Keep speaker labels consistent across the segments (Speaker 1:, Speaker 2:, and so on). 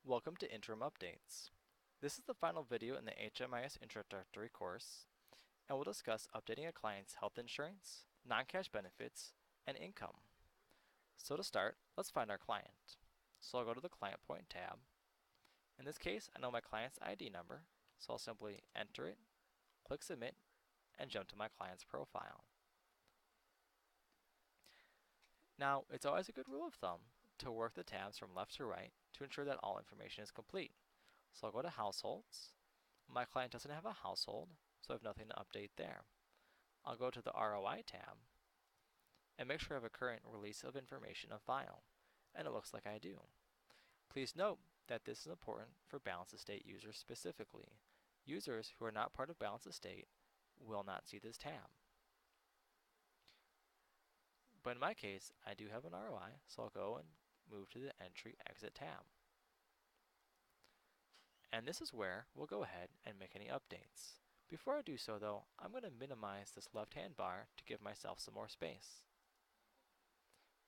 Speaker 1: Welcome to Interim Updates. This is the final video in the HMIS Introductory course, and we'll discuss updating a client's health insurance, non-cash benefits, and income. So to start, let's find our client. So I'll go to the Client Point tab. In this case, I know my client's ID number, so I'll simply enter it, click Submit, and jump to my client's profile. Now, it's always a good rule of thumb to work the tabs from left to right to ensure that all information is complete. So I'll go to Households. My client doesn't have a household, so I have nothing to update there. I'll go to the ROI tab and make sure I have a current release of information of file, and it looks like I do. Please note that this is important for Balance Estate users specifically. Users who are not part of Balance Estate will not see this tab. But in my case, I do have an ROI, so I'll go and move to the Entry Exit tab. And this is where we'll go ahead and make any updates. Before I do so though, I'm going to minimize this left-hand bar to give myself some more space.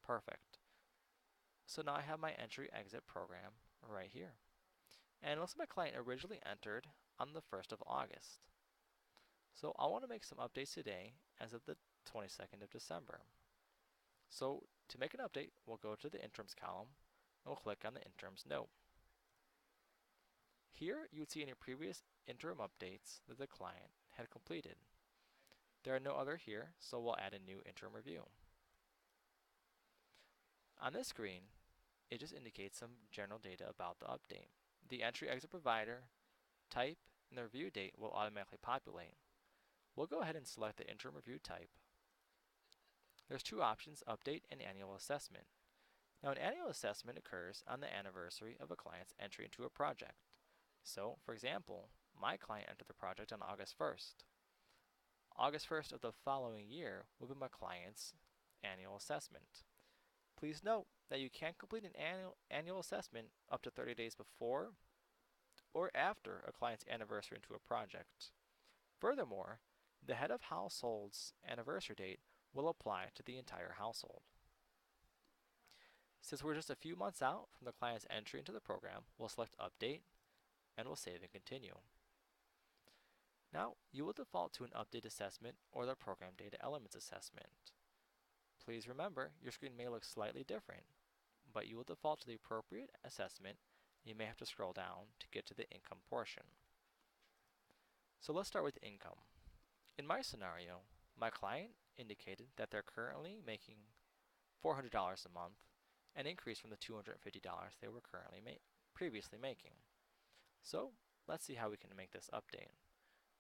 Speaker 1: Perfect. So now I have my Entry Exit program right here. And it looks like my client originally entered on the 1st of August. So I want to make some updates today as of the 22nd of December. So to make an update, we'll go to the Interims column and we'll click on the Interims note. Here you would see any previous interim updates that the client had completed. There are no other here, so we'll add a new interim review. On this screen, it just indicates some general data about the update. The entry exit provider, type, and the review date will automatically populate. We'll go ahead and select the interim review type. There's two options, update and annual assessment. Now an annual assessment occurs on the anniversary of a client's entry into a project. So, for example, my client entered the project on August 1st. August 1st of the following year will be my client's annual assessment. Please note that you can't complete an annual assessment up to 30 days before or after a client's anniversary into a project. Furthermore, the head of household's anniversary date will apply to the entire household. Since we're just a few months out from the client's entry into the program, we'll select Update, and we'll save and continue. Now, you will default to an update assessment or the program data elements assessment. Please remember, your screen may look slightly different, but you will default to the appropriate assessment. You may have to scroll down to get to the income portion. So let's start with income. In my scenario, my client indicated that they're currently making $400 a month, an increase from the $250 they were previously making. So let's see how we can make this update.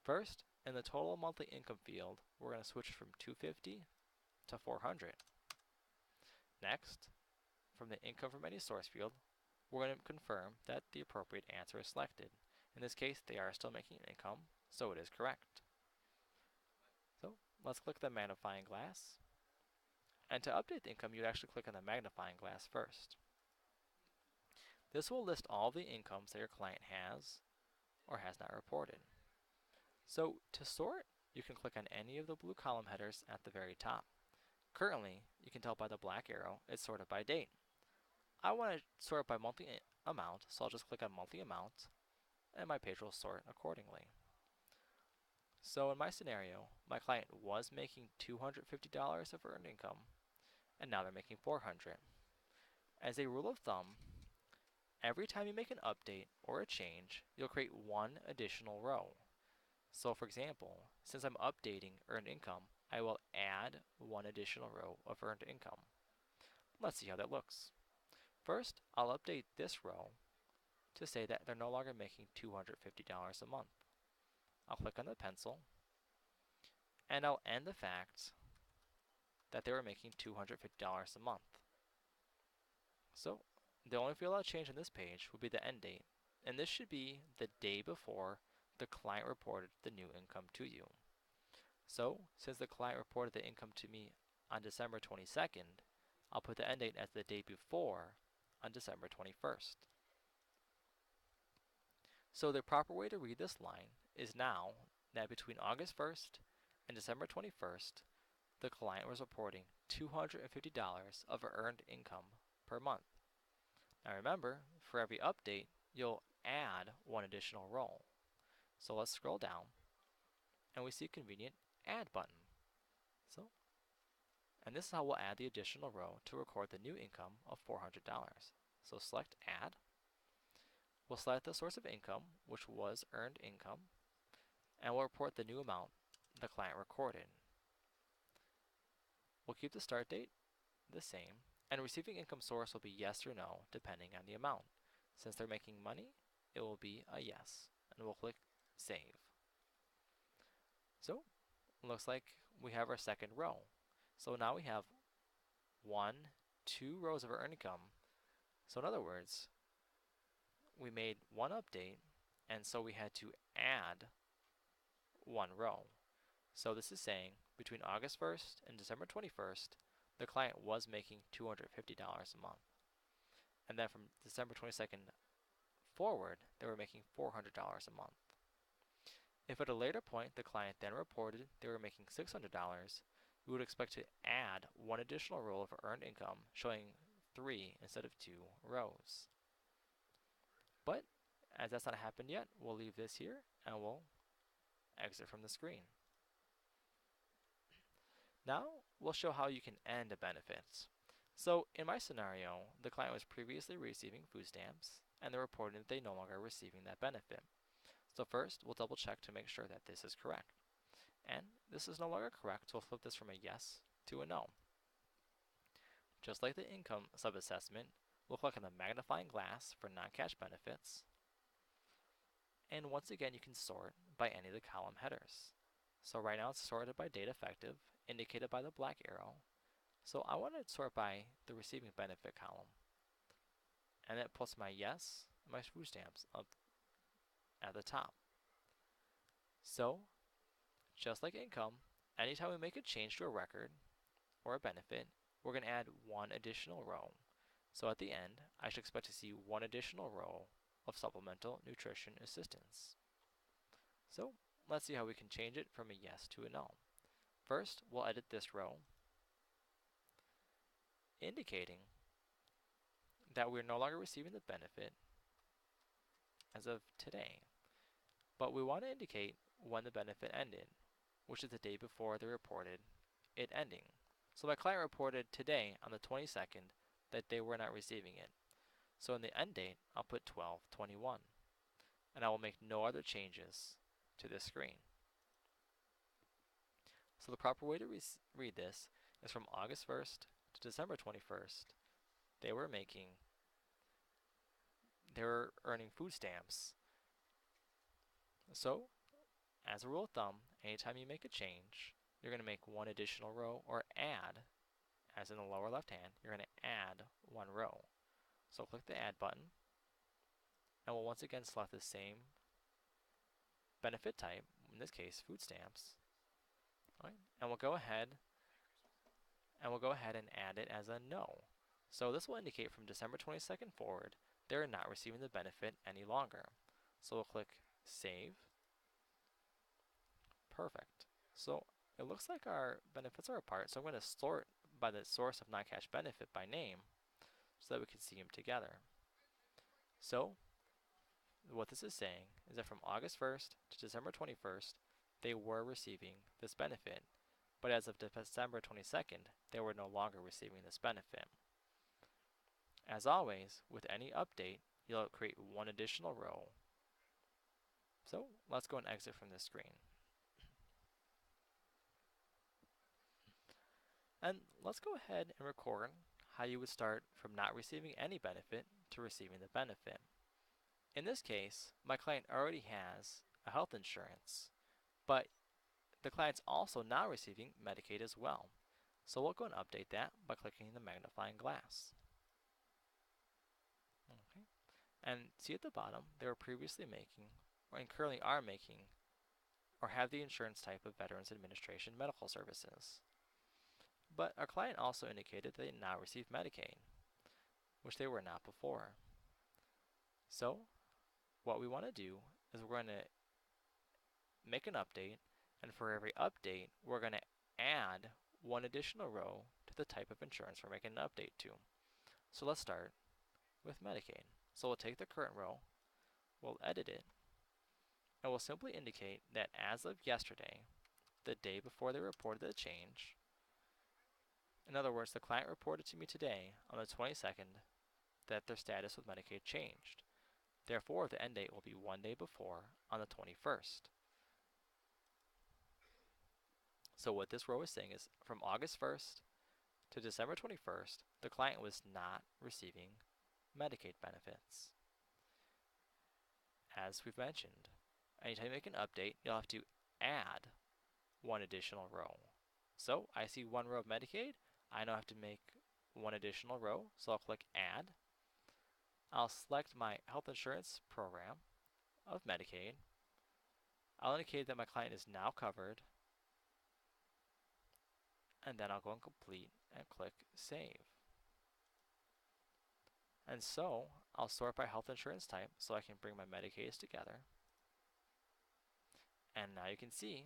Speaker 1: First, in the total monthly income field, we're going to switch from $250 to $400. Next, from the income from any source field, we're going to confirm that the appropriate answer is selected. In this case, they are still making income, so it is correct. So let's click the magnifying glass. And to update the income, you'd actually click on the magnifying glass first. This will list all the incomes that your client has or has not reported. So to sort, you can click on any of the blue column headers at the very top. Currently, you can tell by the black arrow, it's sorted by date. I want to sort by monthly amount, so I'll just click on monthly amount, and my page will sort accordingly. So in my scenario, my client was making $250 of earned income, and now they're making $400. As a rule of thumb, every time you make an update or a change, you'll create one additional row. So for example, since I'm updating earned income, I will add one additional row of earned income. Let's see how that looks. First, I'll update this row to say that they're no longer making $250 a month. I'll click on the pencil, and I'll end the fact that they were making $250 a month. So the only field I'll change on this page will be the end date, and this should be the day before the client reported the new income to you. So since the client reported the income to me on December 22nd, I'll put the end date as the day before on December 21st. So the proper way to read this line is now that between August 1st and December 21st, the client was reporting $250 of earned income per month. Now remember, for every update, you'll add one additional row. So let's scroll down and we see a convenient add button. And this is how we'll add the additional row to record the new income of $400. So select add. We'll select the source of income, which was earned income, and we'll report the new amount the client recorded. We'll keep the start date the same, and receiving income source will be yes or no depending on the amount. Since they're making money, it will be a yes, and we'll click save. So looks like we have our second row. So now we have 2 rows of earned income. So in other words, we made one update, and so we had to add one row. So this is saying between August 1st and December 21st, the client was making $250 a month. And then from December 22nd forward, they were making $400 a month. If at a later point the client then reported they were making $600, we would expect to add one additional row of earned income, showing 3 instead of 2 rows. But as that's not happened yet, we'll leave this here and we'll exit from the screen. Now we'll show how you can end a benefit. So in my scenario, the client was previously receiving food stamps and they're reporting that they no longer are receiving that benefit. So first, we'll double check to make sure that this is correct. And this is no longer correct, so we'll flip this from a yes to a no. Just like the income subassessment, we'll click on the magnifying glass for non-cash benefits. And once again, you can sort by any of the column headers. So right now it's sorted by date effective, indicated by the black arrow. So I want to sort by the receiving benefit column. And that puts my yes and my food stamps up at the top. So, just like income, anytime we make a change to a record or a benefit, we're going to add one additional row. So at the end, I should expect to see one additional row of supplemental nutrition assistance. So let's see how we can change it from a yes to a no. First, we'll edit this row, indicating that we're no longer receiving the benefit as of today. But we want to indicate when the benefit ended, which is the day before they reported it ending. So my client reported today on the 22nd that they were not receiving it. So in the end date, I'll put 12/21, and I will make no other changes to this screen. So the proper way to read this is from August 1st to December 21st, they were earning food stamps. So, as a rule of thumb, anytime you make a change, you're going to make one additional row, or add, as in the lower left hand, you're going to add one row. So click the add button, and we'll once again select the same benefit type, in this case food stamps. All right, and we'll go ahead and add it as a no. So this will indicate from December 22nd forward, they're not receiving the benefit any longer. So we'll click save. Perfect. So it looks like our benefits are apart, so I'm going to sort by the source of non-cash benefit by name so that we can see them together. So what this is saying is that from August 1st to December 21st, they were receiving this benefit, but as of December 22nd, they were no longer receiving this benefit. As always, with any update, you'll create one additional row. So let's go and exit from this screen. And let's go ahead and record how you would start from not receiving any benefit to receiving the benefit. In this case, my client already has a health insurance, but the client's also now receiving Medicaid as well. So we'll go and update that by clicking the magnifying glass. Okay. And see at the bottom, they were previously making, and currently are making, or have the insurance type of Veterans Administration medical services. But our client also indicated they now receive Medicaid, which they were not before. So what we want to do is we're going to make an update, and for every update, we're going to add one additional row to the type of insurance we're making an update to. So let's start with Medicaid. So we'll take the current row we'll edit it, and we'll simply indicate that as of yesterday, the day before they reported the change, in other words, the client reported to me today on the 22nd that their status with Medicaid changed. Therefore, the end date will be one day before on the 21st. So what this row is saying is from August 1st to December 21st, the client was not receiving Medicaid benefits. As we've mentioned, anytime you make an update, you'll have to add one additional row. So I see one row of Medicaid. I now have to make one additional row, so I'll click Add. I'll select my health insurance program of Medicaid. I'll indicate that my client is now covered, and then I'll go and complete and click Save. And so I'll sort by health insurance type so I can bring my Medicaids together. And now you can see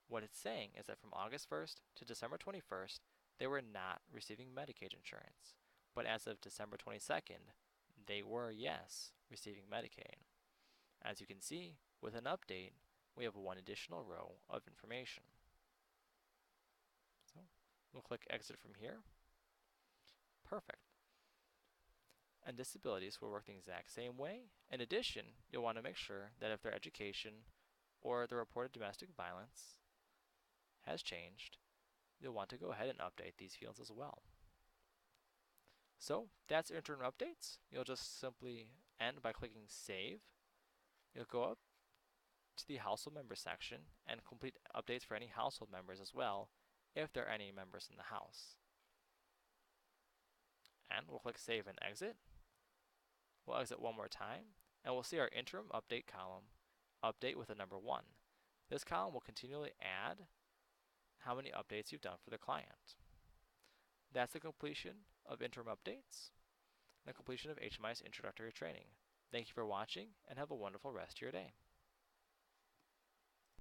Speaker 1: what it's saying is that from August 1st to December 21st, they were not receiving Medicaid insurance. But as of December 22nd, they were, yes, receiving Medicaid. As you can see, with an update, we have one additional row of information. So we'll click Exit from here. Perfect. And disabilities will work the exact same way. In addition, you'll want to make sure that if their education or the reported domestic violence has changed, you'll want to go ahead and update these fields as well. So that's Interim Updates. You'll just simply end by clicking Save. You'll go up to the Household Members section and complete updates for any household members as well, if there are any members in the house. And we'll click Save and Exit. We'll exit one more time, and we'll see our Interim Update column update with a number 1. This column will continually add how many updates you've done for the client. That's the completion of Interim Updates and the completion of HMI's introductory training. Thank you for watching, and have a wonderful rest of your day.